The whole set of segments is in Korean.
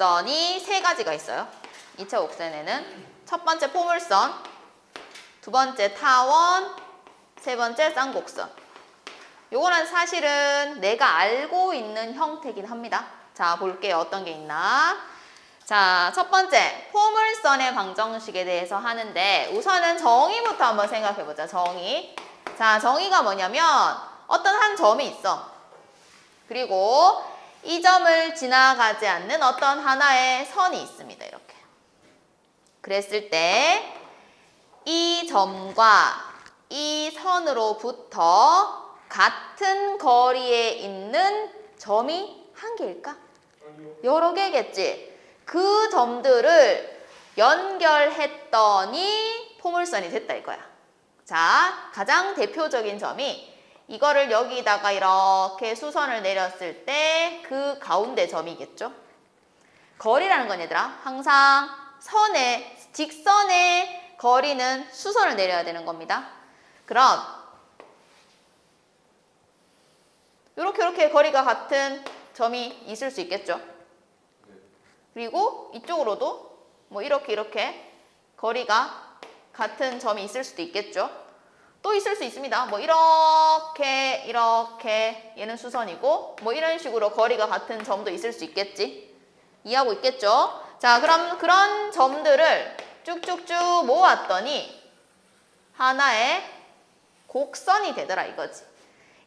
곡선이 세 가지가 있어요. 2차 곡선에는 첫 번째 포물선, 두 번째 타원, 세 번째 쌍곡선. 요거는 사실은 내가 알고 있는 형태긴 합니다. 자, 볼게요. 어떤 게 있나. 자, 첫 번째 포물선의 방정식에 대해서 하는데 우선은 정의부터 한번 생각해보자. 정의. 자, 정의가 뭐냐면 어떤 한 점이 있어. 그리고 이 점을 지나가지 않는 어떤 하나의 선이 있습니다. 이렇게. 그랬을 때 이 점과 이 선으로부터 같은 거리에 있는 점이 한 개일까? 여러 개겠지. 그 점들을 연결했더니 포물선이 됐다 이거야. 자, 가장 대표적인 점이 이거를 여기다가 이렇게 수선을 내렸을 때 그 가운데 점이겠죠. 거리라는 건 얘들아 항상 직선의 거리는 수선을 내려야 되는 겁니다. 그럼 이렇게 거리가 같은 점이 있을 수 있겠죠. 그리고 이쪽으로도 뭐 이렇게 거리가 같은 점이 있을 수도 있겠죠. 또 있을 수 있습니다. 뭐 이렇게 얘는 수선이고 뭐 이런 식으로 거리가 같은 점도 있을 수 있겠지. 이해하고 있겠죠? 자, 그럼 그런 점들을 쭉쭉쭉 모았더니 하나의 곡선이 되더라 이거지.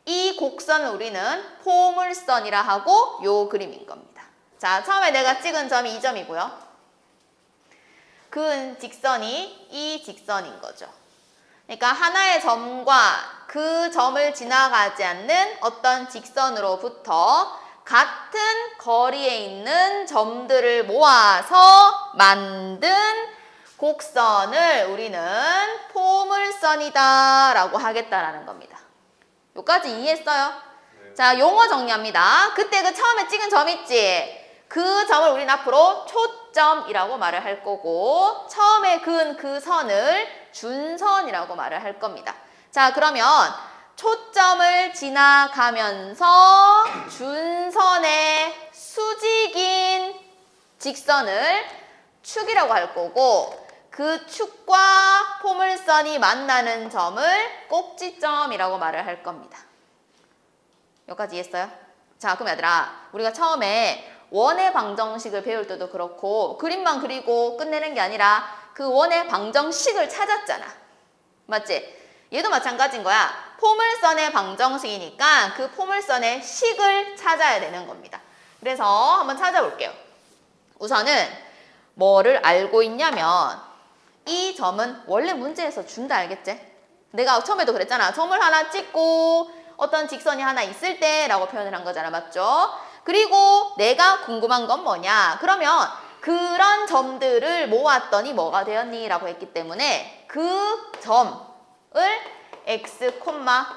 이 곡선을 우리는 포물선이라 하고 요 그림인 겁니다. 자, 처음에 내가 찍은 점이 이 점이고요. 그은 직선이 이 직선인 거죠. 그러니까 하나의 점과 그 점을 지나가지 않는 어떤 직선으로부터 같은 거리에 있는 점들을 모아서 만든 곡선을 우리는 포물선이다 라고 하겠다라는 겁니다. 여기까지 이해했어요? 네. 자, 용어 정리합니다. 그때 그 처음에 찍은 점 있지? 그 점을 우리는 앞으로 초점이라고 말을 할 거고 처음에 그은 그 선을 준선이라고 말을 할 겁니다. 자, 그러면 초점을 지나가면서 준선의 수직인 직선을 축이라고 할 거고 그 축과 포물선이 만나는 점을 꼭지점이라고 말을 할 겁니다. 여기까지 이해했어요? 자, 그럼 얘들아 우리가 처음에 원의 방정식을 배울 때도 그렇고 그림만 그리고 끝내는 게 아니라 그 원의 방정식을 찾았잖아. 맞지? 얘도 마찬가지인 거야. 포물선의 방정식이니까 그 포물선의 식을 찾아야 되는 겁니다. 그래서 한번 찾아볼게요. 우선은 뭐를 알고 있냐면 이 점은 원래 문제에서 준다 알겠지? 내가 처음에도 그랬잖아. 점을 하나 찍고 어떤 직선이 하나 있을 때 라고 표현을 한 거잖아. 맞죠? 그리고 내가 궁금한 건 뭐냐? 그러면 그런 점들을 모았더니 뭐가 되었니? 라고 했기 때문에 그 점을 x,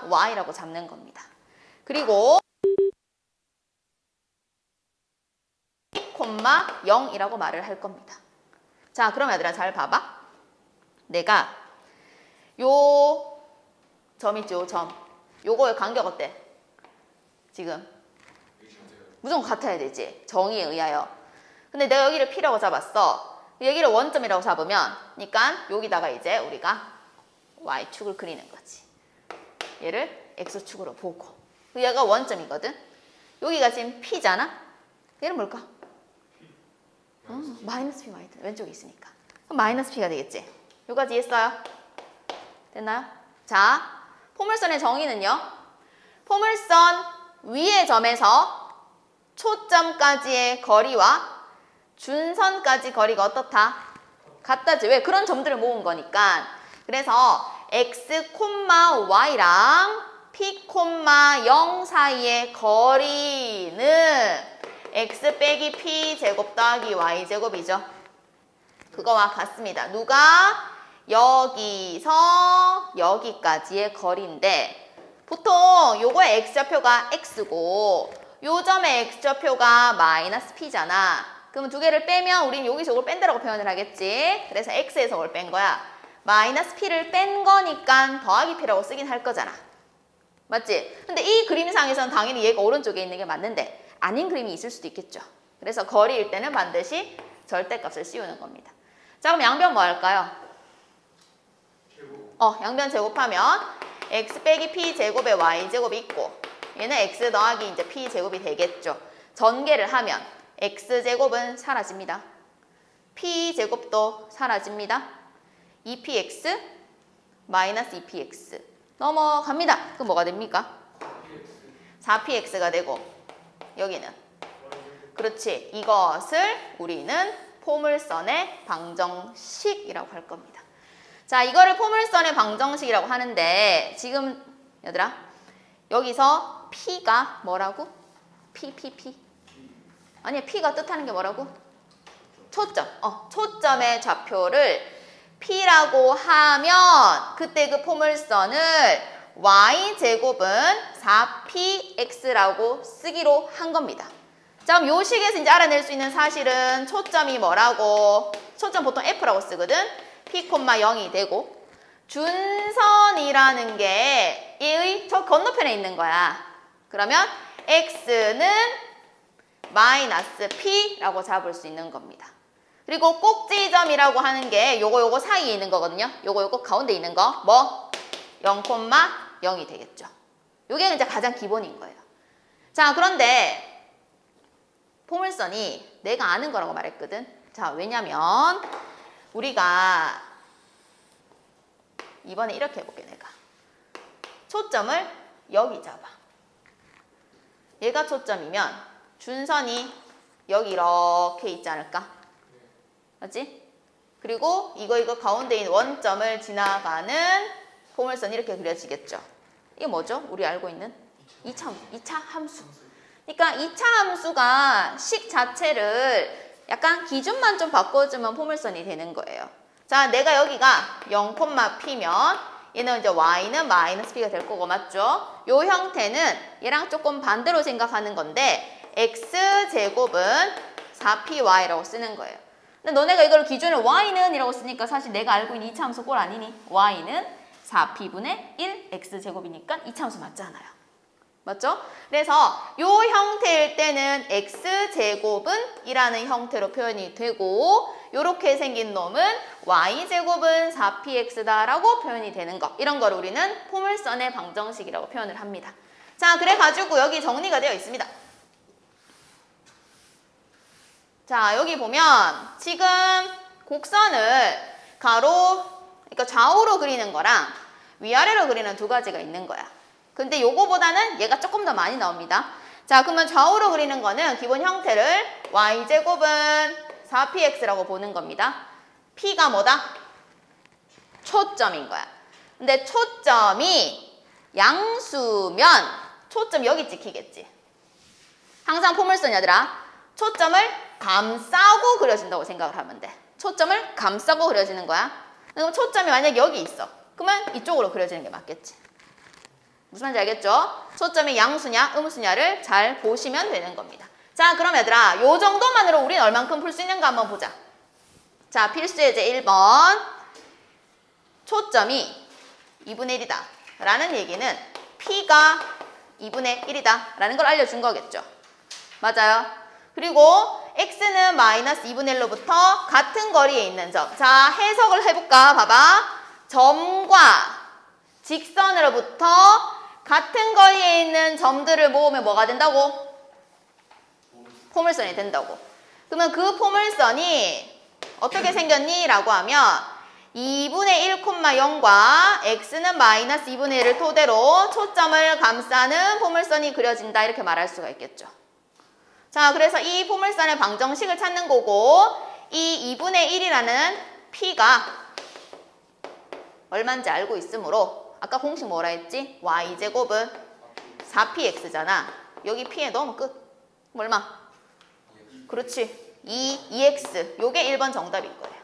y라고 잡는 겁니다. 그리고 0이라고 말을 할 겁니다. 자, 그럼 얘들아 잘 봐봐. 내가 요 점 있지, 요 점. 요거의 간격 어때? 지금 무조건 같아야 되지. 정의에 의하여. 근데 내가 여기를 P라고 잡았어. 여기를 원점이라고 잡으면 그러니까 여기다가 이제 우리가 Y축을 그리는 거지. 얘를 X축으로 보고. 얘가 원점이거든. 여기가 지금 P잖아. 얘는 뭘까? 마이너스 P, 왼쪽에 있으니까. 그럼 마이너스 P가 되겠지. 여기까지 이해했어요? 됐나요? 자, 포물선의 정의는요. 포물선 위의 점에서 초점까지의 거리와 준선까지 거리가 어떻다? 같다지. 왜? 그런 점들을 모은 거니까. 그래서 x, y랑 p, 0 사이의 거리는 x 빼기 p 제곱 더하기 y 제곱이죠. 그거와 같습니다. 누가? 여기서 여기까지의 거리인데 보통 요거의 x좌표가 x고 요 점의 x좌표가 마이너스 p잖아. 그러면 두 개를 빼면 우린 여기서 이걸 뺀다라고 표현을 하겠지. 그래서 x에서 이걸 뺀 거야. 마이너스 p를 뺀 거니까 더하기 p라고 쓰긴 할 거잖아. 맞지? 근데 이 그림상에서는 당연히 얘가 오른쪽에 있는 게 맞는데 아닌 그림이 있을 수도 있겠죠. 그래서 거리일 때는 반드시 절대값을 씌우는 겁니다. 자, 그럼 양변 뭐 할까요? 양변 제곱하면 x 빼기 p 제곱에 y 제곱이 있고 얘는 x 더하기 이제 p 제곱이 되겠죠. 전개를 하면 x 제곱은 사라집니다. p 제곱도 사라집니다. 2px 마이너스 2px 넘어갑니다. 그럼 뭐가 됩니까? 4px가 되고 여기는 그렇지. 이것을 우리는 포물선의 방정식이라고 할 겁니다. 자, 이거를 포물선의 방정식이라고 하는데 지금 얘들아 여기서 P가 뭐라고? P. 아니, P가 뜻하는 게 뭐라고? 초점. 초점의 좌표를 P라고 하면 그때 그 포물선을 Y제곱은 4PX라고 쓰기로 한 겁니다. 자, 그럼 요 식에서 이제 알아낼 수 있는 사실은 초점이 뭐라고? 초점 보통 F라고 쓰거든? P, 0이 되고 준선이라는 게 얘의 저 건너편에 있는 거야. 그러면 X는 마이너스 P라고 잡을 수 있는 겁니다. 그리고 꼭지점이라고 하는 게 요거 사이에 있는 거거든요. 요거 가운데 있는 거 뭐? 0,0이 되겠죠. 요게 이제 가장 기본인 거예요. 자, 그런데 포물선이 내가 아는 거라고 말했거든. 자, 왜냐면 우리가 이번에 이렇게 해볼게. 내가 초점을 여기 잡아. 얘가 초점이면 준선이 여기 이렇게 있지 않을까? 맞지? 그리고 이거 가운데 있는 원점을 지나가는 포물선이 이렇게 그려지겠죠. 이게 뭐죠? 우리 알고 있는 2차 함수. 그러니까 2차 함수가 식 자체를 약간 기준만 좀 바꿔주면 포물선이 되는 거예요. 자, 내가 여기가 0,P면 얘는 이제 y는 마이너스 P가 될 거고 맞죠? 요 형태는 얘랑 조금 반대로 생각하는 건데 x제곱은 4py라고 쓰는 거예요. 근데 너네가 이걸 기준을 y는 이라고 쓰니까 사실 내가 알고 있는 2차 함수 꼴 아니니? y는 4p분의 1 x제곱이니까 2차 함수 맞잖아요. 맞죠? 그래서 요 형태일 때는 x제곱은 이라는 형태로 표현이 되고 요렇게 생긴 놈은 y제곱은 4px다라고 표현이 되는 거. 이런 걸 우리는 포물선의 방정식이라고 표현을 합니다. 자, 그래가지고 여기 정리가 되어 있습니다. 자, 여기 보면 지금 곡선을 그러니까 좌우로 그리는 거랑 위아래로 그리는 두 가지가 있는 거야. 근데 요거보다는 얘가 조금 더 많이 나옵니다. 자, 그러면 좌우로 그리는 거는 기본 형태를 y제곱은 4px라고 보는 겁니다. p가 뭐다? 초점인 거야. 근데 초점이 양수면 초점 여기 찍히겠지. 항상 포물선 얘들아 초점을 감싸고 그려진다고 생각을 하면 돼. 초점을 감싸고 그려지는 거야. 그럼 초점이 만약에 여기 있어. 그러면 이쪽으로 그려지는 게 맞겠지. 무슨 말인지 알겠죠? 초점이 양수냐 음수냐를 잘 보시면 되는 겁니다. 자, 그럼 얘들아 요 정도만으로 우린 얼만큼 풀 수 있는가 한번 보자. 자, 필수 예제 1번 초점이 2분의 1이다 라는 얘기는 P가 2분의 1이다 라는 걸 알려준 거겠죠. 맞아요. 그리고 X는 마이너스 2분의 1로부터 같은 거리에 있는 점. 자, 해석을 해볼까? 봐봐. 점과 직선으로부터 같은 거리에 있는 점들을 모으면 뭐가 된다고? 포물선이 된다고. 그러면 그 포물선이 어떻게 생겼니? 라고 하면 2분의 1,0과 x는 마이너스 2분의 1을 토대로 초점을 감싸는 포물선이 그려진다 이렇게 말할 수가 있겠죠. 자, 그래서 이 포물선의 방정식을 찾는 거고 이 2분의 1이라는 p가 얼마인지 알고 있으므로 아까 공식 뭐라 했지? y제곱은 4px잖아. 여기 p에 넣으면 끝. 그럼 얼마? 그렇지. 2x. 요게 1번 정답일 거예요.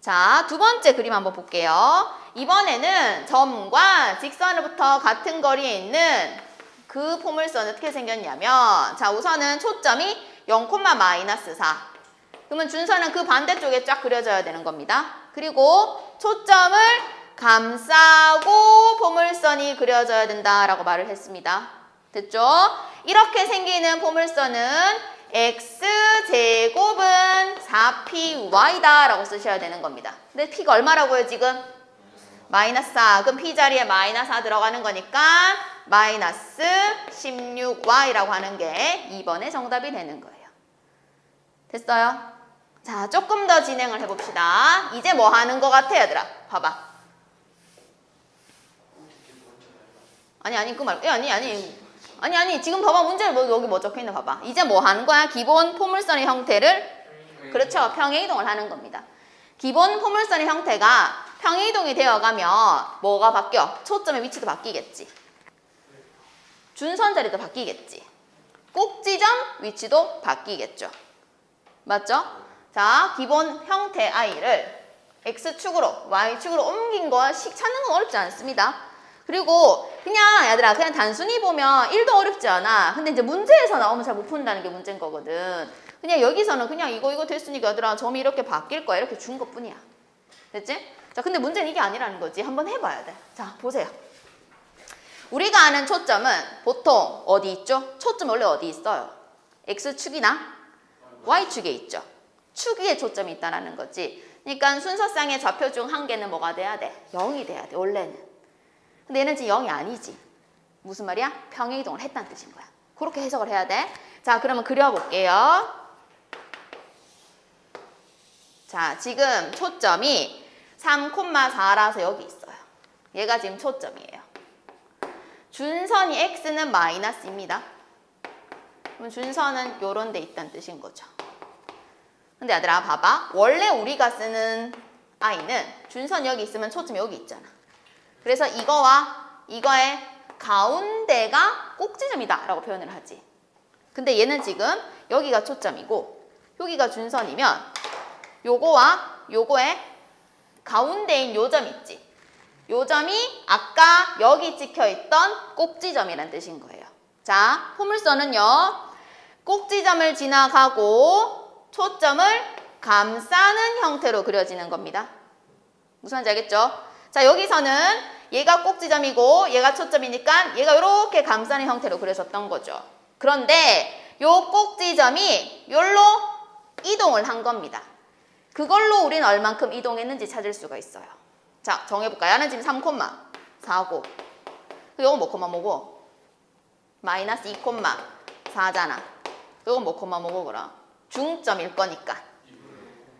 자, 두 번째 그림 한번 볼게요. 이번에는 점과 직선으로부터 같은 거리에 있는 그 포물선이 어떻게 생겼냐면 자, 우선은 초점이 0,-4. 그러면 준선은 그 반대쪽에 쫙 그려져야 되는 겁니다. 그리고 초점을 감싸고 포물선이 그려져야 된다라고 말을 했습니다. 됐죠? 이렇게 생기는 포물선은 x제곱은 4py다 라고 쓰셔야 되는 겁니다. 근데 p가 얼마라고요 지금? 마이너스 4. 그럼 p 자리에 마이너스 4 들어가는 거니까 마이너스 16y라고 하는 게 2번의 정답이 되는 거예요. 됐어요? 자, 조금 더 진행을 해봅시다. 이제 뭐 하는 거 같아, 얘들아? 봐봐. 아니, 그 말, 아니, 지금 봐봐. 문제 여기 뭐 적혀있나 봐봐. 이제 뭐 하는 거야? 기본 포물선의 형태를, 그렇죠. 평행이동을 하는 겁니다. 기본 포물선의 형태가 평행이동이 되어가면 뭐가 바뀌어? 초점의 위치도 바뀌겠지. 준선 자리도 바뀌겠지. 꼭지점 위치도 바뀌겠죠. 맞죠? 자, 기본 형태 I를 X축으로, Y축으로 옮긴 거 찾는 건 어렵지 않습니다. 그리고 그냥 얘들아 그냥 단순히 보면 1도 어렵지 않아. 근데 이제 문제에서 나오면 잘 못 푼다는 게 문제인 거거든. 그냥 여기서는 그냥 이거 됐으니까 얘들아 점이 이렇게 바뀔 거야. 이렇게 준 것뿐이야. 됐지? 자, 근데 문제는 이게 아니라는 거지. 한번 해봐야 돼. 자, 보세요. 우리가 아는 초점은 보통 어디 있죠? 초점이 원래 어디 있어요? X축이나 Y축에 있죠. 축 위에 초점이 있다는 거지. 그러니까 순서상의 좌표 중 한 개는 뭐가 돼야 돼? 0이 돼야 돼, 원래는. 근데 얘는 지금 0이 아니지. 무슨 말이야? 평행이동을 했다는 뜻인 거야. 그렇게 해석을 해야 돼. 자, 그러면 그려볼게요. 자, 지금 초점이 3,4라서 여기 있어요. 얘가 지금 초점이에요. 준선이 x는 마이너스입니다. 그럼 준선은 요런 데 있다는 뜻인 거죠. 근데 얘들아 봐봐. 원래 우리가 쓰는 i는 준선 여기 있으면 초점이 여기 있잖아. 그래서 이거와 이거의 가운데가 꼭지점이다 라고 표현을 하지. 근데 얘는 지금 여기가 초점이고 여기가 준선이면 요거와 요거의 가운데인 요 점 있지. 요 점이 아까 여기 찍혀있던 꼭지점이란 뜻인 거예요. 자, 포물선은요. 꼭지점을 지나가고 초점을 감싸는 형태로 그려지는 겁니다. 무슨 말인지 알겠죠? 자, 여기서는 얘가 꼭지점이고 얘가 초점이니까 얘가 이렇게 감싸는 형태로 그려졌던 거죠. 그런데 요 꼭지점이 여기로 이동을 한 겁니다. 그걸로 우리는 얼만큼 이동했는지 찾을 수가 있어요. 자, 정해볼까요? 얘는 지금 3,4고 이건 뭐고? 마이너스 2,4잖아. 이건 뭐고 그럼? 중점일 거니까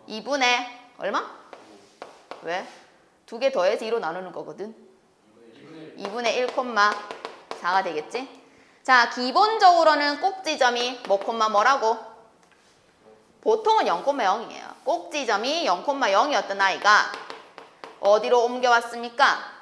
2분의 얼마? 왜? 2개 더해서 2로 나누는 거거든. 2분의 1,4가 되겠지? 자, 기본적으로는 꼭지점이 뭐라고? 보통은 0,0이에요. 꼭지점이 0,0이었던 아이가 어디로 옮겨왔습니까?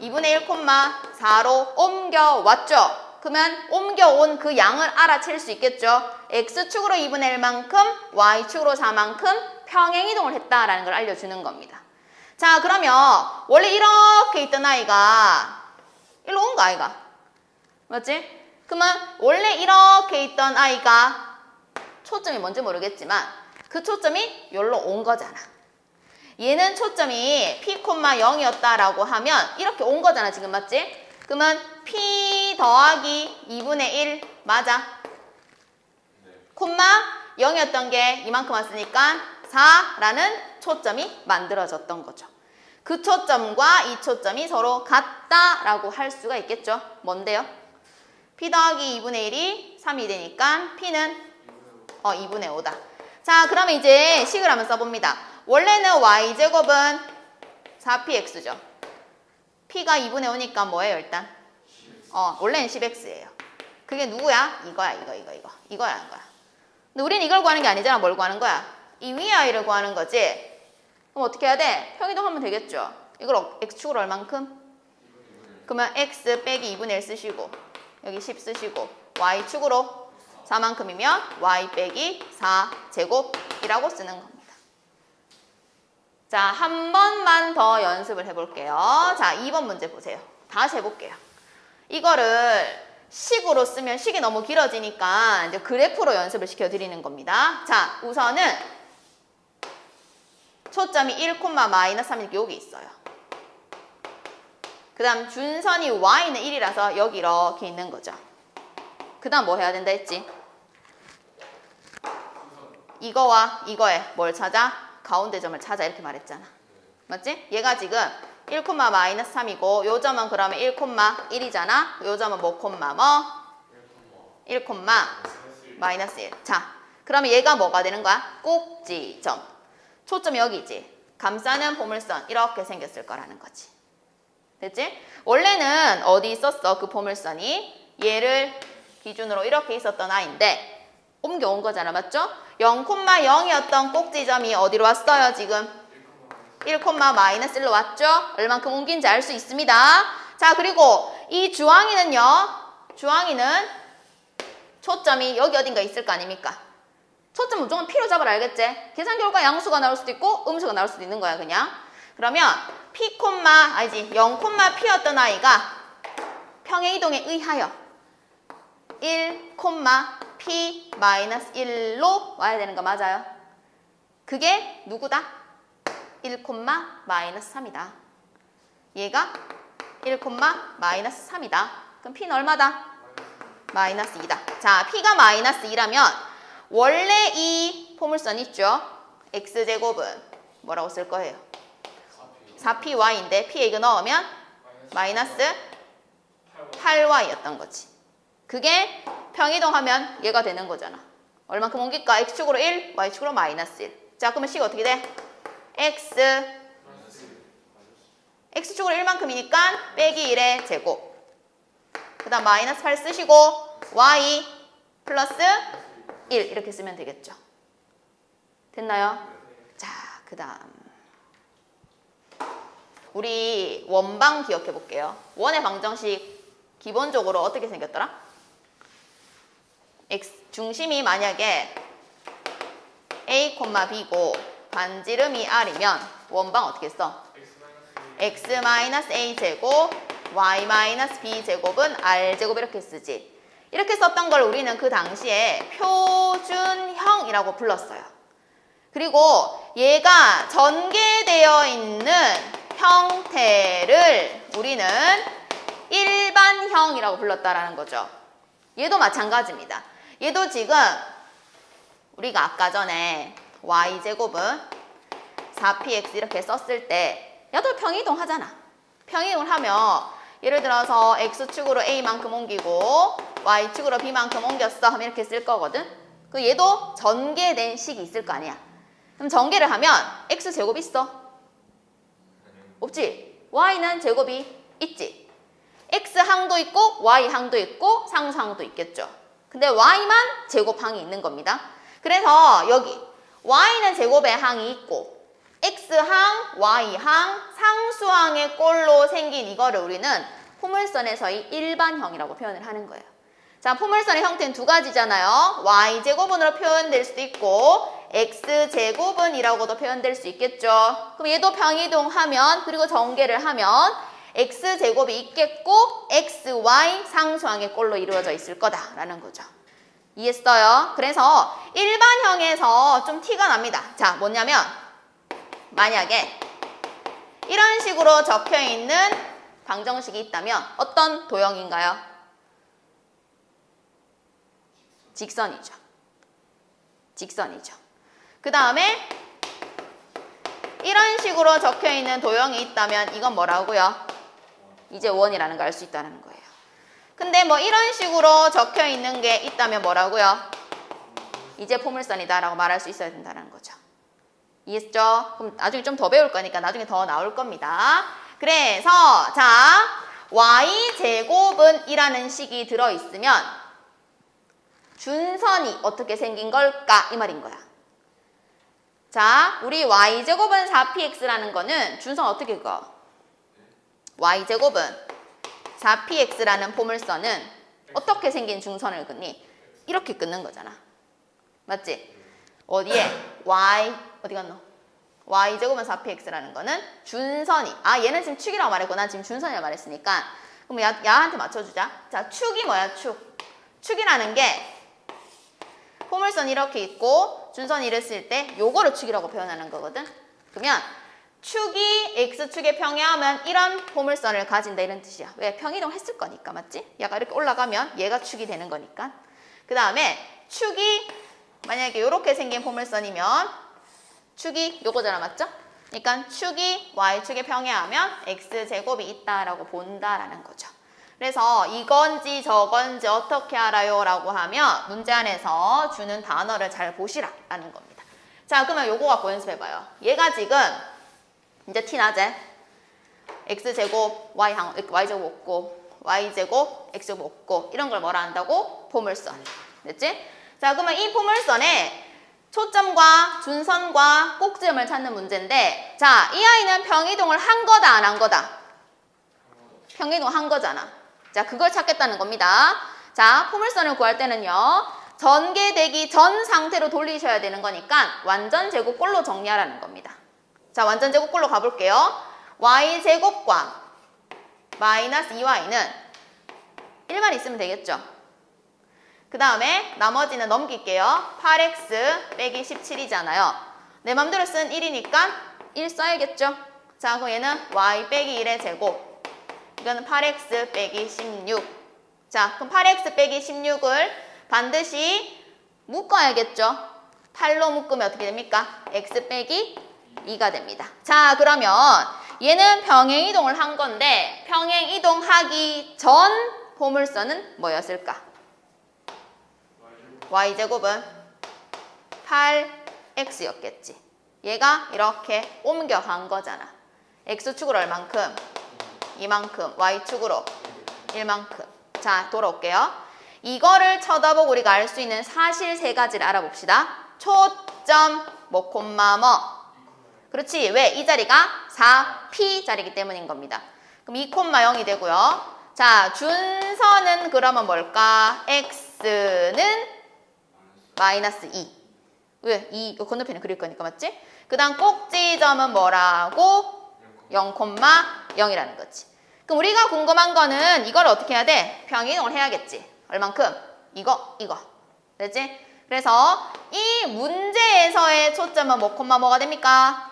2분의 1,4로 옮겨왔죠. 그러면 옮겨온 그 양을 알아챌 수 있겠죠. X축으로 2분의 1만큼, Y축으로 4만큼 평행이동을 했다라는 걸 알려주는 겁니다. 자, 그러면 원래 이렇게 있던 아이가 일로 온 거 아이가? 맞지? 그러면 원래 이렇게 있던 아이가 초점이 뭔지 모르겠지만 그 초점이 여기로 온 거잖아. 얘는 초점이 P,0이었다라고 하면 이렇게 온 거잖아, 지금 맞지? 그러면 P 더하기 2분의 1 맞아? 네. 콤마 0이었던 게 이만큼 왔으니까 4라는 초점이 만들어졌던 거죠. 그 초점과 이 초점이 서로 같다라고 할 수가 있겠죠. 뭔데요? P 더하기 2분의 1이 3이 되니까 P는 2분의 5다. 자, 그러면 이제 식을 한번 써봅니다. 원래는 y제곱은 4px죠. p가 2분의 5니까 뭐예요, 일단? 원래는 10x예요. 그게 누구야? 이거야. 이거야. 근데 우리는 이걸 구하는 게 아니잖아. 뭘 구하는 거야? 이 위에 i를 구하는 거지. 그럼 어떻게 해야 돼? 평이동하면 되겠죠. 이걸 x축으로 얼만큼? 그러면 x 빼기 2분의 1 쓰시고 여기 10 쓰시고 y축으로 4만큼이면 y 빼기 4제곱이라고 쓰는 겁니다. 자, 한 번만 더 연습을 해볼게요. 자, 2번 문제 보세요. 다시 해볼게요. 이거를 식으로 쓰면 식이 너무 길어지니까 이제 그래프로 연습을 시켜드리는 겁니다. 자, 우선은 초점이 1,-3 여기 있어요. 그 다음 준선이 y는 1이라서 여기 이렇게 있는 거죠. 그 다음 뭐 해야 된다 했지? 이거와 이거에 뭘 찾아? 가운데 점을 찾아 이렇게 말했잖아. 맞지? 얘가 지금 1, 마이너스 3이고 요 점은 그러면 1, 1이잖아. 요 점은 뭐, 1, 마이너스 1. 자, 그러면 얘가 뭐가 되는 거야? 꼭지점. 초점이 여기지. 감싸는 포물선 이렇게 생겼을 거라는 거지. 됐지? 원래는 어디 있었어? 그 포물선이 얘를 기준으로 이렇게 있었던 아이인데 옮겨온 거잖아. 맞죠? 0,0이었던 꼭지점이 어디로 왔어요? 지금 1, 마이너스 1로 왔죠? 얼만큼 옮긴지 알 수 있습니다. 자, 그리고 이 주황이는요. 주황이는 초점이 여기 어딘가 있을 거 아닙니까? 초점 무조건 P로 잡으라 알겠지? 계산 결과 양수가 나올 수도 있고 음수가 나올 수도 있는 거야 그냥. 그러면 P, 아니지 0, P였던 아이가 평행 이동에 의하여 1, P 마이너스 1로 와야 되는 거 맞아요? 그게 누구다? 1, 마이너스 3이다. 얘가 1, 마이너스 3이다. 그럼 P는 얼마다? 마이너스 2다. 자, P가 마이너스 2라면 원래 이 포물선 있죠? X제곱은 뭐라고 쓸 거예요? 4PY인데 P에 이거 넣으면 마이너스 8Y였던 거지. 그게 평이동하면 얘가 되는 거잖아. 얼만큼 옮길까? X축으로 1, Y축으로 마이너스 1. 자, 그러면 C가 어떻게 돼? X축으로 1만큼이니까 빼기 1의 제곱. 그 다음 마이너스 8 쓰시고 Y 플러스 1 이렇게 쓰면 되겠죠. 됐나요? 자, 그 다음 우리 원방 기억해 볼게요. 원의 방정식 기본적으로 어떻게 생겼더라? 중심이 만약에 A, B고 반지름이 R이면 원방 어떻게 써? X-A 제곱 Y-B 제곱은 R 제곱 이렇게 쓰지. 이렇게 썼던 걸 우리는 그 당시에 표준형이라고 불렀어요. 그리고 얘가 전개되어 있는 형태를 우리는 일반형이라고 불렀다라는 거죠. 얘도 마찬가지입니다. 얘도 지금 우리가 아까 전에 y제곱은 4px 이렇게 썼을 때 얘도 평이동 하잖아. 평이동을 하면 예를 들어서 x축으로 a만큼 옮기고 y축으로 b만큼 옮겼어 하면 이렇게 쓸 거거든. 그 얘도 전개된 식이 있을 거 아니야. 그럼 전개를 하면 x제곱 있어? 없지? y는 제곱이 있지. x항도 있고 y항도 있고 상수항도 있겠죠. 근데 y만 제곱항이 있는 겁니다. 그래서 여기 y는 제곱의 항이 있고 x항, y항, 상수항의 꼴로 생긴 이거를 우리는 포물선에서의 일반형이라고 표현을 하는 거예요. 자, 포물선의 형태는 두 가지잖아요. y제곱은으로 표현될 수도 있고 x제곱은이라고도 표현될 수 있겠죠. 그럼 얘도 평이동하면 그리고 전개를 하면 x제곱이 있겠고 xy 상수항의 꼴로 이루어져 있을 거다라는 거죠. 이해했어요? 그래서 일반형에서 좀 티가 납니다. 자, 뭐냐면 만약에 이런 식으로 적혀있는 방정식이 있다면 어떤 도형인가요? 직선이죠. 직선이죠. 그 다음에 이런 식으로 적혀있는 도형이 있다면 이건 뭐라고요? 이제 원이라는 걸 알 수 있다는 거예요. 근데 뭐 이런 식으로 적혀있는 게 있다면 뭐라고요? 이제 포물선이다 라고 말할 수 있어야 된다는 거죠. 이해했죠? 그럼 나중에 좀 더 배울 거니까 나중에 더 나올 겁니다. 그래서 자, y제곱은 이라는 식이 들어있으면 준선이 어떻게 생긴 걸까? 이 말인 거야. 자, 우리 y제곱은 4px라는 거는 준선 어떻게 그어? y제곱은 4px라는 포물선은 어떻게 생긴 중선을 긋니? 이렇게 긋는 거잖아. 맞지? 어디에? y, 어디 갔노? y제곱은 4px라는 거는 준선이. 아, 얘는 지금 축이라고 말했고 난 지금 준선이라고 말했으니까 그럼 야한테 맞춰주자. 자, 축이 뭐야, 축? 축이라는 게 포물선 이렇게 있고 준선이 이랬을 때 요거를 축이라고 표현하는 거거든. 그러면 축이 x축에 평행하면 이런 포물선을 가진다 이런 뜻이야. 왜? 평이동 했을 거니까. 맞지? 얘가 이렇게 올라가면 얘가 축이 되는 거니까. 그 다음에 축이 만약에 이렇게 생긴 포물선이면 축이 요거잖아, 맞죠? 그러니까 축이 y축에 평행하면 x제곱이 있다라고 본다라는 거죠. 그래서 이건지 저건지 어떻게 알아요? 라고 하면 문제 안에서 주는 단어를 잘 보시라라는 겁니다. 자, 그러면 요거 갖고 연습해봐요. 얘가 지금 이제 티 나제? x제곱 y제곱 없고 y제곱 x제곱 없고 이런 걸 뭐라 한다고? 포물선. 됐지? 자, 그러면 이 포물선에 초점과 준선과 꼭지점을 찾는 문제인데, 자, 이 아이는 평이동을 한 거다 안 한 거다? 평이동 한 거잖아. 자, 그걸 찾겠다는 겁니다. 자, 포물선을 구할 때는요, 전개되기 전 상태로 돌리셔야 되는 거니까 완전 제곱꼴로 정리하라는 겁니다. 자, 완전 제곱꼴로 가볼게요. y제곱과 마이너스 2y는 1만 있으면 되겠죠. 그 다음에 나머지는 넘길게요. 8x 빼기 17이잖아요. 내 맘대로 쓴 1이니까 1 써야겠죠. 자, 그럼 얘는 y 빼기 1의 제곱. 이거는 8x 빼기 16. 자, 그럼 8x 빼기 16을 반드시 묶어야겠죠. 8로 묶으면 어떻게 됩니까? x 빼기 2가 됩니다. 자, 그러면 얘는 평행이동을 한 건데 평행이동하기 전 포물선은 뭐였을까? y제곱은 8x였겠지. 얘가 이렇게 옮겨간 거잖아. x축으로 얼만큼? 이만큼. y축으로 1만큼. 자, 돌아올게요. 이거를 쳐다보고 우리가 알 수 있는 사실 세 가지를 알아봅시다. 초점, 뭐, 콤마, 뭐. 그렇지. 왜? 이 자리가 4p 자리이기 때문인 겁니다. 그럼 2,0이 되고요. 자, 준선은 그러면 뭘까? x는 마이너스 2. 왜? 2, 이거 건너편에 그릴 거니까, 맞지? 그 다음 꼭지점은 뭐라고? 0,0이라는 거지. 그럼 우리가 궁금한 거는 이걸 어떻게 해야 돼? 평이동을 해야겠지. 얼만큼? 이거. 됐지? 그래서 이 문제에서의 초점은 뭐가 됩니까?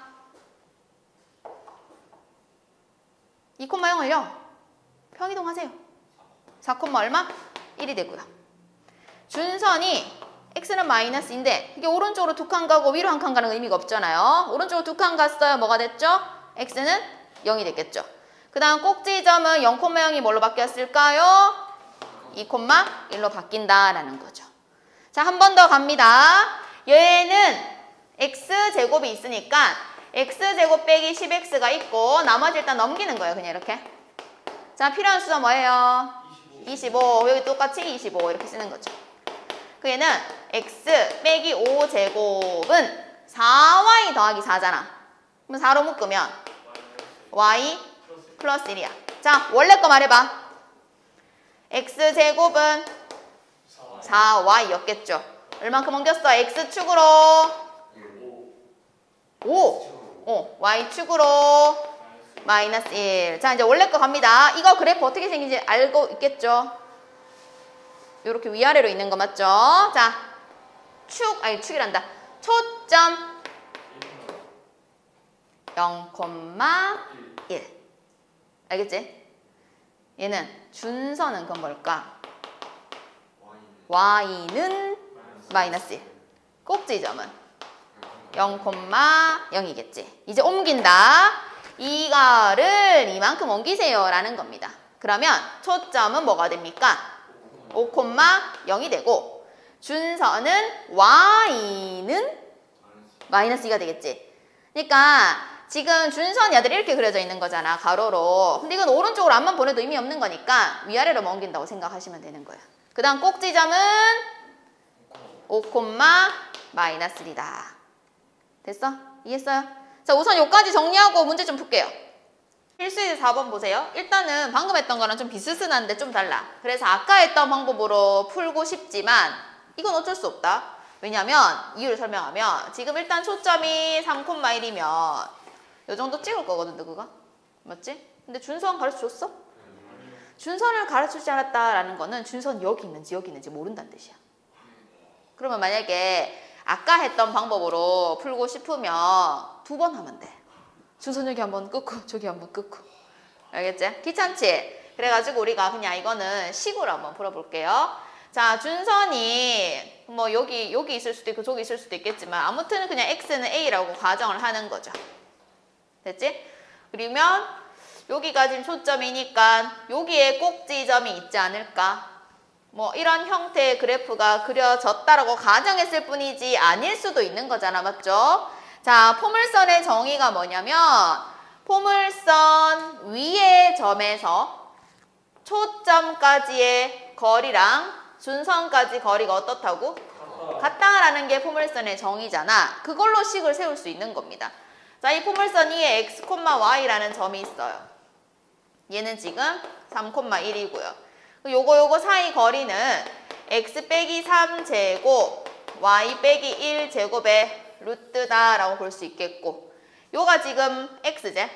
2,0을요. 평이동 하세요. 4, 얼마? 1이 되고요. 준선이 x는 마이너스인데 이게 오른쪽으로 두 칸 가고 위로 한 칸 가는 의미가 없잖아요. 오른쪽으로 두 칸 갔어요. 뭐가 됐죠? x는 0이 됐겠죠. 그 다음 꼭지점은 0,0이 뭘로 바뀌었을까요? 2,1로 바뀐다라는 거죠. 자, 한 번 더 갑니다. 얘는 x제곱이 있으니까 x제곱 빼기 10x가 있고 나머지 일단 넘기는 거예요. 그냥 이렇게. 자, 필요한 수가 뭐예요? 25. 여기 똑같이 25 이렇게 쓰는 거죠. 그 얘는 x 빼기 5제곱은 4y 더하기 4잖아. 그럼 4로 묶으면 y 플러스 1이야. 자, 원래 거 말해봐. x제곱은 4y였겠죠. 얼만큼 옮겼어? x축으로 5. y축으로 마이너스 1. 자, 이제 원래 거 갑니다. 이거 그래프 어떻게 생긴지 알고 있겠죠? 이렇게 위아래로 있는 거 맞죠? 자, 축이란다. 초점 0,1. 알겠지? 얘는 준선은 그건 뭘까? y는 마이너스 1. 꼭지점은 0,0이겠지. 이제 옮긴다. 이거를 이만큼 옮기세요 라는 겁니다. 그러면 초점은 뭐가 됩니까? 5,0이 되고 준선은 y는 마이너스 2가 되겠지. 그러니까 지금 준선 야들이 이렇게 그려져 있는 거잖아. 가로로. 근데 이건 오른쪽으로 앞만 보내도 의미 없는 거니까 위아래로 옮긴다고 생각하시면 되는 거예요. 그 다음 꼭지점은 5, 마이너스 1이다. 됐어? 이해했어요? 자, 우선 여기까지 정리하고 문제 좀 풀게요. 필수의 4번 보세요. 일단은 방금 했던 거랑 좀 비슷한데 좀 달라. 그래서 아까 했던 방법으로 풀고 싶지만 이건 어쩔 수 없다. 왜냐면 이유를 설명하면 지금 일단 초점이 3,1이면 이 정도 찍을 거거든, 그거. 맞지? 근데 준선 가르쳐줬어? 준선을 가르쳐주지 않았다라는 거는 준선 여기 있는지 모른다는 뜻이야. 그러면 만약에 아까 했던 방법으로 풀고 싶으면 2번 하면 돼. 준선 여기 한번 끊고 저기 한번 끊고. 알겠지? 귀찮지? 그래가지고 우리가 그냥 이거는 식으로 한번 풀어볼게요. 자, 준선이 뭐 여기 있을 수도 있고 저기 있을 수도 있겠지만 아무튼 그냥 x는 a라고 가정을 하는 거죠. 됐지? 그러면 여기가 지금 초점이니까 여기에 꼭지점이 있지 않을까? 뭐 이런 형태의 그래프가 그려졌다라고 가정했을 뿐이지 아닐 수도 있는 거잖아. 맞죠? 자, 포물선의 정의가 뭐냐면 포물선 위의 점에서 초점까지의 거리랑 준선까지 거리가 어떻다고? 같다라는 게 포물선의 정의잖아. 그걸로 식을 세울 수 있는 겁니다. 자, 이 포물선 위에 x, y라는 점이 있어요. 얘는 지금 3,1이고요. 요거 사이 거리는 x 빼기 3제곱, y 빼기 1제곱의 루트다라고 볼 수 있겠고, 요가 지금 x제.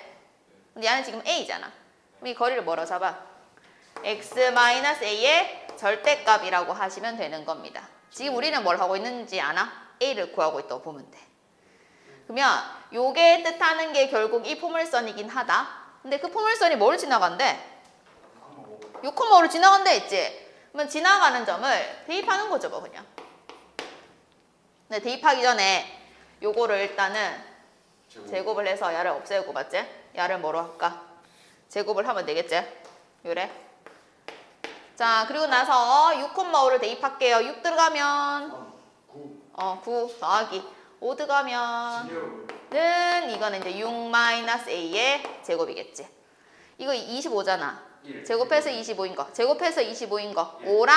근데 얘는 지금 a잖아. 그럼 이 거리를 뭐라고 잡아? x-a의 절대값이라고 하시면 되는 겁니다. 지금 우리는 뭘 하고 있는지 아나? a를 구하고 있다고 보면 돼. 그러면 요게 뜻하는 게 결국 이 포물선이긴 하다. 근데 그 포물선이 뭘 지나간대? 6,5를 지나간대 했지? 그러면 지나가는 점을 대입하는 거죠, 뭐 그냥. 근데 대입하기 전에 요거를 일단은 제곱을 해서 야를 없애고, 맞지? 야를 뭐로 할까? 제곱을 하면 되겠지? 요래. 자, 그리고 나서 6,5를 대입할게요. 6 들어가면 9 더하기 5 들어가면은 이거는 이제 6-a의 제곱이겠지. 이거 25잖아. 제곱해서 25인 거. 제곱해서 25인 거. 5랑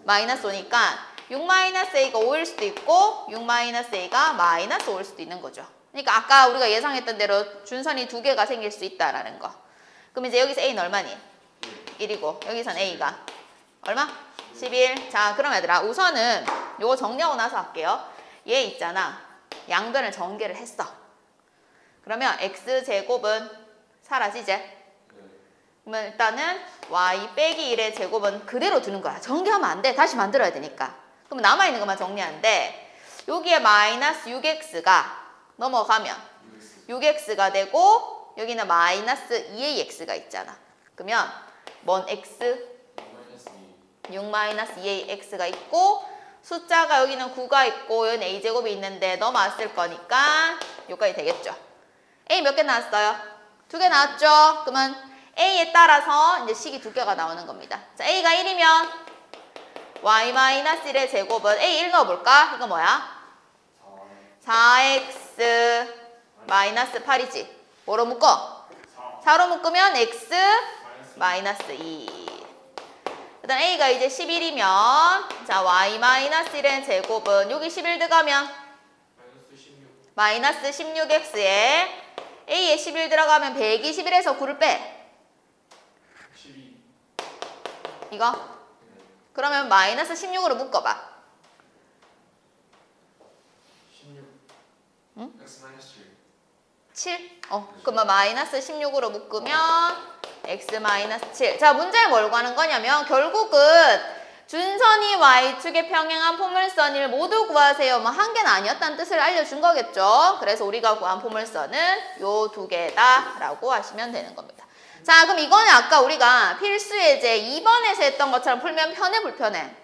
마이너스 5니까 6-a가 5일 수도 있고 6-a가 마이너스 5일 수도 있는 거죠. 그러니까 아까 우리가 예상했던 대로 준선이 두 개가 생길 수 있다라는 거. 그럼 이제 여기서 a는 얼마니? 1이고 여기선 a가 얼마? 11. 자, 그럼 얘들아 우선은 요거 정리하고 나서 할게요. 얘 있잖아. 양변을 전개를 했어. 그러면 x제곱은 사라지지? 그러면 일단은 y 빼기 1의 제곱은 그대로 두는 거야. 전개하면 안 돼. 다시 만들어야 되니까. 그럼 남아있는 것만 정리하는데 여기에 마이너스 6x가 넘어가면 6x가 되고 여기는 마이너스 2ax가 있잖아. 그러면 뭔 x? 6-2ax가 있고 숫자가 여기는 9가 있고 여기는 a제곱이 있는데 넘어왔을 거니까 여기까지 되겠죠. a 몇 개 나왔어요? 2개 나왔죠? 그러면 a에 따라서 이제 식이 2개가 나오는 겁니다. 자, a가 1이면 y-1의 제곱은 a 1 넣어볼까? 이거 뭐야? 4x 마이너스 8이지. 뭐로 묶어? 4로 묶으면 x 마이너스 2. 그 다음 a가 이제 11이면 자 y-1의 제곱은 여기 11 들어가면 마이너스 16x에 a에 11 들어가면 121에서 9를 빼. 12. 이거? 그러면 마이너스 16으로 묶어봐. 16. 응? x-7. 7? 그러면 마이너스 16으로 묶으면 x-7. 자, 문제를 뭘 구하는 거냐면 결국은 준선이 y축에 평행한 포물선을 모두 구하세요. 뭐 한 개는 아니었다는 뜻을 알려준 거겠죠. 그래서 우리가 구한 포물선은 요 2개다 라고 하시면 되는 겁니다. 자, 그럼 이거는 아까 우리가 필수 예제 2번에서 했던 것처럼 풀면 편해, 불편해?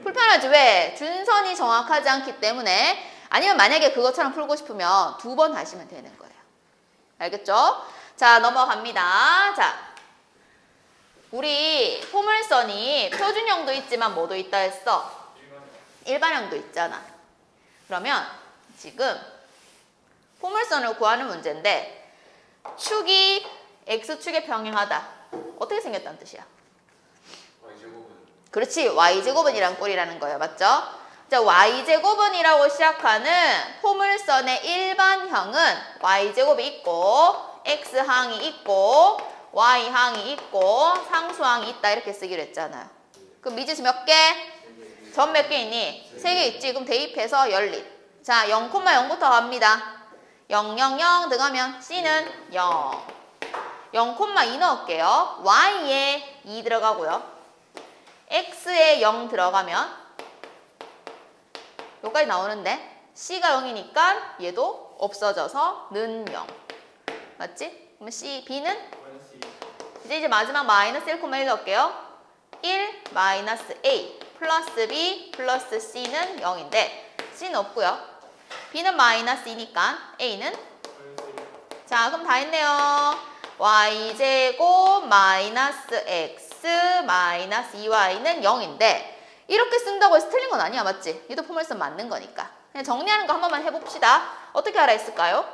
불편하지. 왜? 준선이 정확하지 않기 때문에. 아니면 만약에 그것처럼 풀고 싶으면 2번 하시면 되는 거예요. 알겠죠? 자, 넘어갑니다. 자, 우리 포물선이 표준형도 있지만 뭐도 있다 했어? 일반형도 있잖아. 그러면 지금 포물선을 구하는 문제인데 축이 x축에 평행하다. 어떻게 생겼다는 뜻이야? y제곱은? 그렇지. y제곱은 이란 꼴이라는 거예요. 맞죠? 자, y제곱은이라고 시작하는 포물선의 일반형은 y제곱이 있고 x항이 있고 y항이 있고 상수항이 있다 이렇게 쓰기로 했잖아요. 그럼 미지수 몇 개? 점 몇 개 있니? 3개 있지. 그럼 대입해서 열립. 자, 0,0부터 갑니다. 0, 0, 0 들어가면 c는 0. 0,2 넣을게요. y에 2 들어가고요. x에 0 들어가면 여기까지 나오는데 c가 0이니까 얘도 없어져서 는 0. 맞지? 그러면 c, b는? 이제 마지막 마이너스 1,1 넣을게요. 1 마이너스 a 플러스 B 플러스 C는 0인데 C는 없고요. B는 마이너스 2니까 A는 자 그럼 다 했네요. Y제곱 마이너스 X 마이너스 2Y는 0인데 이렇게 쓴다고 해서 틀린 건 아니야. 맞지? 얘도 포물선 맞는 거니까. 그냥 정리하는 거 한 번만 해봅시다. 어떻게 알아 있을까요?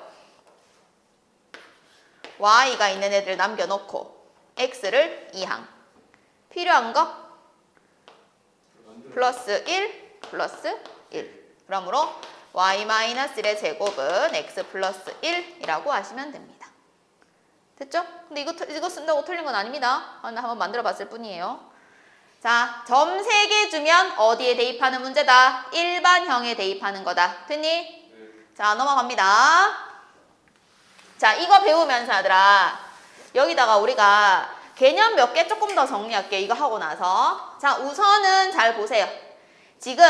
Y가 있는 애들 남겨놓고 X를 2항. 필요한 거? 플러스 1 플러스 1. 그러므로 Y-1의 제곱은 X 플러스 1이라고 하시면 됩니다. 됐죠? 근데 이거 쓴다고 틀린 건 아닙니다. 한번 만들어 봤을 뿐이에요. 자, 점 3개 주면 어디에 대입하는 문제다? 일반형에 대입하는 거다. 됐니? 네. 자, 넘어갑니다. 자, 이거 배우면서 얘들아 여기다가 우리가 개념 몇 개 조금 더 정리할게요. 이거 하고 나서. 자, 우선은 잘 보세요. 지금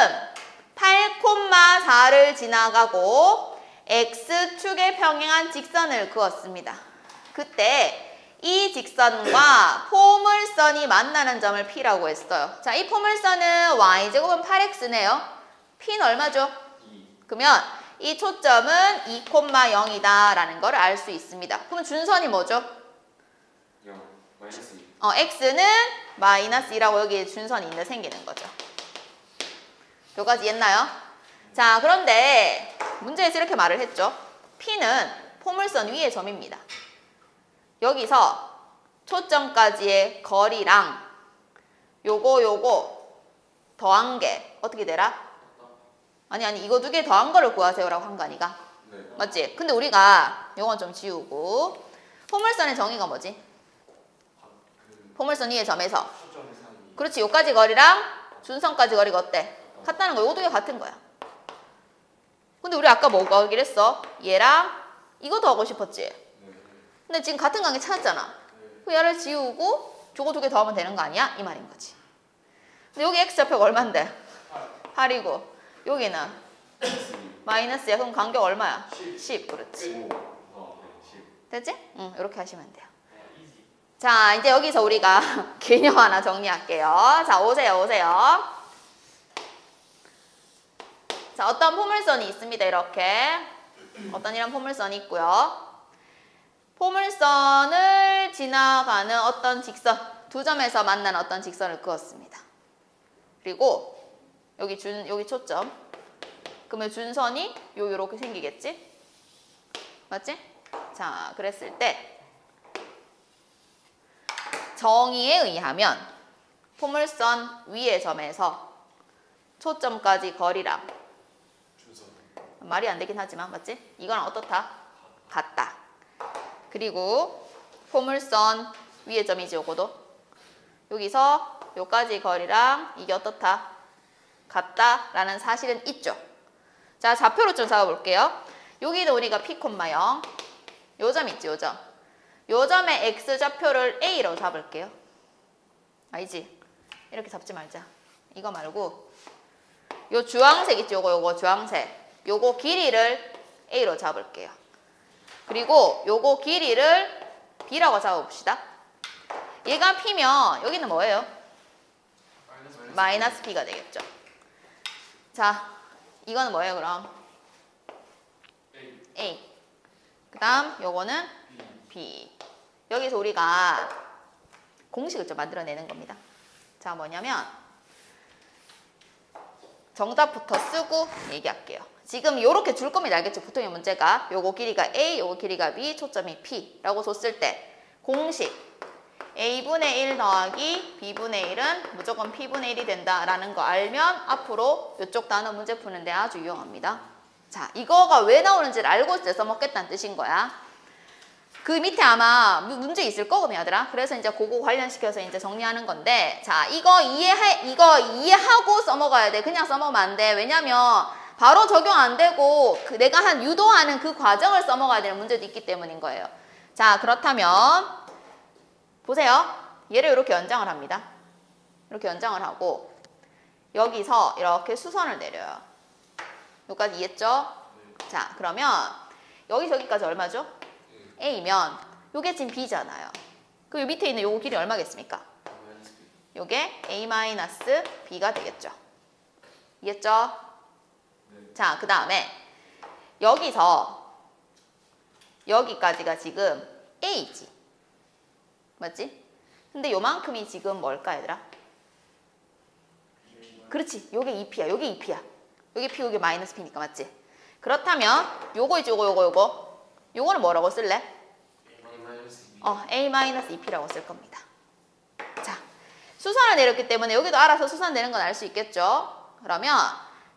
8,4를 지나가고 X축에 평행한 직선을 그었습니다. 그때 이 직선과 포물선이 만나는 점을 P라고 했어요. 자, 이 포물선은 Y제곱은 8X네요. P는 얼마죠? 2. 그러면 이 초점은 2,0이다 라는 걸 알 수 있습니다. 그러면 준선이 뭐죠? 0. 마이너스 2. X는 마이너스 2라고 여기 준선이 있는데 생기는 거죠. 여기까지 이해했나요? 자, 그런데 문제에서 이렇게 말을 했죠. P는 포물선 위의 점입니다. 여기서 초점까지의 거리랑 요거 더한 게 어떻게 되라? 아니 이거 두 개 더한 거를 구하세요라고 한 거 아니가? 네. 맞지? 근데 우리가 요건 좀 지우고 포물선의 정의가 뭐지? 포물선 위의 점에서 초점의 사이. 그렇지. 요까지 거리랑 준선까지 거리가 어때? 같다는 거. 요 두 개 같은 거야. 근데 우리 아까 뭐 구하기로 했어? 얘랑 이거 더하고 싶었지? 네. 근데 지금 같은 관계 찾았잖아. 그 얘를 지우고 저거 두 개 더하면 되는 거 아니야? 이 말인 거지. 근데 여기 x좌표가 얼만데? 8이고 여기는 마이너스야. 그럼 간격 얼마야? 10. 그렇지. 10. 됐지? 응, 이렇게 하시면 돼요. 자, 이제 여기서 우리가 개념 하나 정리할게요. 자, 오세요. 자, 어떤 포물선이 있습니다. 이렇게. 어떤 이런 포물선이 있고요. 포물선을 지나가는 어떤 직선, 두 점에서 만나는 어떤 직선을 그었습니다. 그리고 여기 초점. 그러면 준선이 요렇게 생기겠지? 맞지? 자, 그랬을 때 정의에 의하면 포물선 위의 점에서 초점까지 거리랑 준선. 말이 안 되긴 하지만 맞지? 이거랑 어떻다? 같다. 그리고 포물선 위의 점이지 요거도 여기서 요까지 거리랑 이게 어떻다? 같다라는 사실은 있죠. 자, 좌표로 좀 잡아볼게요. 여기도 우리가 P, 0 요 점 있지, 요 점. 요 점의 X좌표를 A로 잡을게요. 알지? 이렇게 잡지 말자. 이거 말고 요 주황색 있지, 요거 주황색. 요거 길이를 A로 잡을게요. 그리고 요거 길이를 B라고 잡아봅시다. 얘가 P면 여기는 뭐예요? 마이너스 B가 되겠죠. 자, 이거는 뭐예요, 그럼? A. 그 다음 요거는 B. 여기서 우리가 공식을 좀 만들어내는 겁니다. 자, 뭐냐면 정답부터 쓰고 얘기할게요. 지금 이렇게 줄 겁니다. 알겠죠? 보통의 문제가 요거 길이가 A, 요거 길이가 B, 초점이 P라고 줬을 때 공식 A분의 1 더하기 B분의 1은 무조건 P분의 1이 된다라는 거 알면 앞으로 이쪽 단어 문제 푸는데 아주 유용합니다. 자, 이거가 왜 나오는지를 알고 있을 때 써먹겠다는 뜻인 거야. 그 밑에 아마 문제 있을 거거든요, 얘들아. 그래서 이제 그거 관련시켜서 이제 정리하는 건데, 자, 이거 이해하고 써먹어야 돼. 그냥 써먹으면 안 돼. 왜냐면 바로 적용 안 되고 내가 유도하는 그 과정을 써먹어야 되는 문제도 있기 때문인 거예요. 자, 그렇다면 보세요. 얘를 이렇게 연장을 합니다. 이렇게 연장을 하고 여기서 이렇게 수선을 내려요. 여기까지 이해했죠? 자, 그러면 여기서 여기까지 얼마죠? A면 요게 지금 B잖아요. 그 밑에 있는 요거 길이 얼마겠습니까? 요게 A-B가 되겠죠. 이해했죠? 네. 자, 그 다음에 여기서 여기까지가 지금 A지. 맞지? 근데 요만큼이 지금 뭘까, 얘들아? 그렇지. 요게 2P야. 요게 2P야. 요게 P, 요게 마이너스 P니까, 맞지? 그렇다면 요거 있지, 요거. 요거는 뭐라고 쓸래? A-2P라고 쓸 겁니다. 자, 수선을 내렸기 때문에 여기도 알아서 수선 내는 건 알 수 있겠죠? 그러면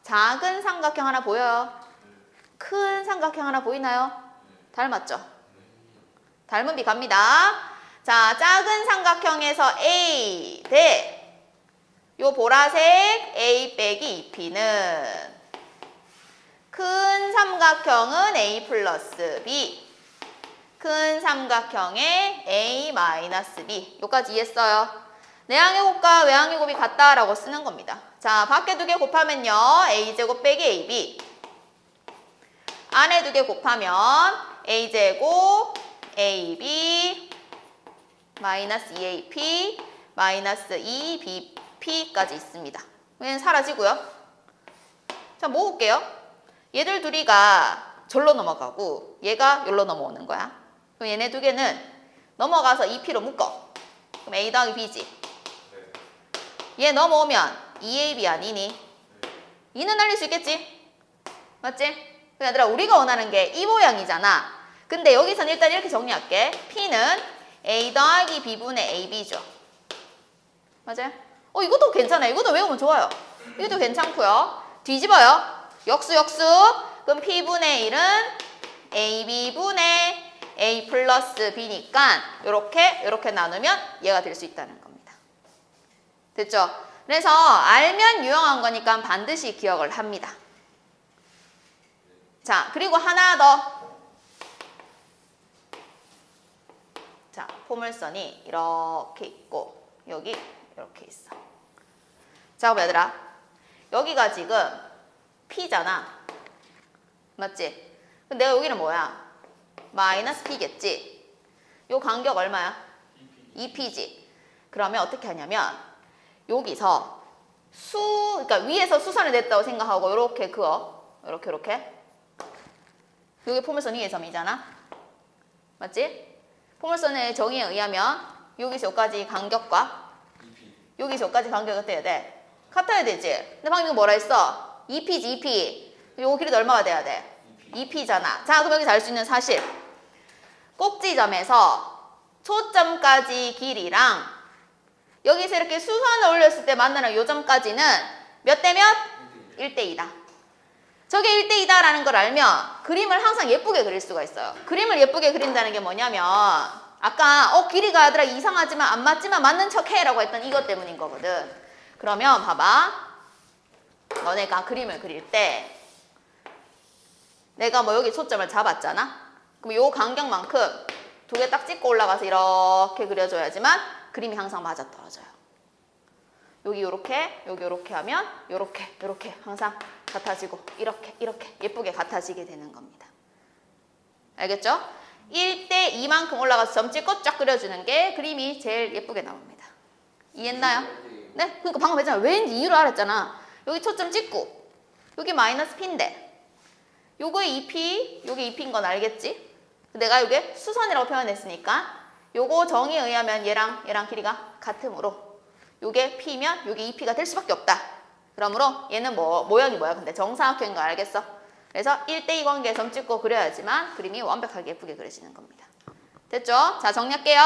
작은 삼각형 하나 보여요? 큰 삼각형 하나 보이나요? 닮았죠? 닮은 비 갑니다. 자, 작은 삼각형에서 A 대 요 보라색 A 빼기 2P는 큰 삼각형은 A 플러스 B, 큰 삼각형의 A 마이너스 B. 요까지 이해했어요? 내항의 곱과 외항의 곱이 같다라고 쓰는 겁니다. 자, 밖에 두 개 곱하면요. A제곱 빼기 AB. 안에 두 개 곱하면 A제곱 AB 마이너스 2AP 마이너스 2BP까지 있습니다. 얘는 사라지고요. 자, 모을게요. 얘들 둘이가 절로 넘어가고 얘가 여기로 넘어오는 거야. 그럼 얘네 두 개는 넘어가서 2P로 묶어. 그럼 A 더하기 B지. 얘 넘어오면 2AB 아니니? 2는 날릴 수 있겠지? 맞지? 얘들아, 우리가 원하는 게 이 모양이잖아. 근데 여기서는 일단 이렇게 정리할게. P는 A 더하기 B분의 AB죠. 맞아요? 이것도 괜찮아요. 이것도 외우면 좋아요. 이것도 괜찮고요. 뒤집어요. 역수. 그럼 P분의 1은 AB분의 A 플러스 B니까 요렇게 나누면 얘가 될 수 있다는 겁니다. 됐죠? 그래서 알면 유용한 거니까 반드시 기억을 합니다. 자, 그리고 하나 더. 자, 포물선이 이렇게 있고 여기 이렇게 있어. 자, 그럼 얘들아, 여기가 지금 P잖아. 맞지? 근데 내가 여기는 뭐야? 마이너스 P겠지? 요 간격 얼마야? 2P지. 그러면 어떻게 하냐면 여기서 그러니까 위에서 수선을 냈다고 생각하고 요렇게 그어. 요렇게. 요게 포물선 위의 점이잖아. 맞지? 포물선의 정의에 의하면 여기서 여기까지 간격과 여기서 여기까지 간격이 어때야 돼? 같아야 되지? 근데 방금 뭐라 했어? 2P지, 2P. 요거 길이도 얼마가 돼야 돼? 2P잖아. 자, 그럼 여기서 알 수 있는 사실. 꼭지점에서 초점까지 길이랑 여기서 이렇게 수선을 올렸을 때 만나는 요 점까지는 몇 대 몇? 1대2다. 저게 1대2다라는 걸 알면 그림을 항상 예쁘게 그릴 수가 있어요. 그림을 예쁘게 그린다는 게 뭐냐면 아까 길이가 얘들아 이상하지만 안 맞지만 맞는 척해 라고 했던 이것 때문인 거거든. 그러면 봐봐. 너네가 그림을 그릴 때 내가 뭐 여기 초점을 잡았잖아. 그럼 요 간격만큼 두 개 딱 찍고 올라가서 이렇게 그려줘야지만 그림이 항상 맞아떨어져요. 여기 요렇게, 여기 요렇게 하면 요렇게 항상 같아지고 이렇게 예쁘게 같아지게 되는 겁니다. 알겠죠? 1대2만큼 올라가서 점 찍고 쫙 그려주는 게 그림이 제일 예쁘게 나옵니다. 이해했나요? 네? 그러니까 방금 했잖아. 왠지 이유를 알았잖아. 여기 초점 찍고 여기 마이너스 P인데 요거에 2P, 요게 2P인 건 알겠지? 내가 요게 수선이라고 표현했으니까 요거 정의에 의하면 얘랑 길이가 같으므로 요게 P면 요게 2P가 될 수밖에 없다. 그러므로 얘는 모양이 뭐야? 근데 정사각형인 거 알겠어? 그래서 1대2 관계에 점 찍고 그려야지만 그림이 완벽하게 예쁘게 그려지는 겁니다. 됐죠? 자, 정리할게요.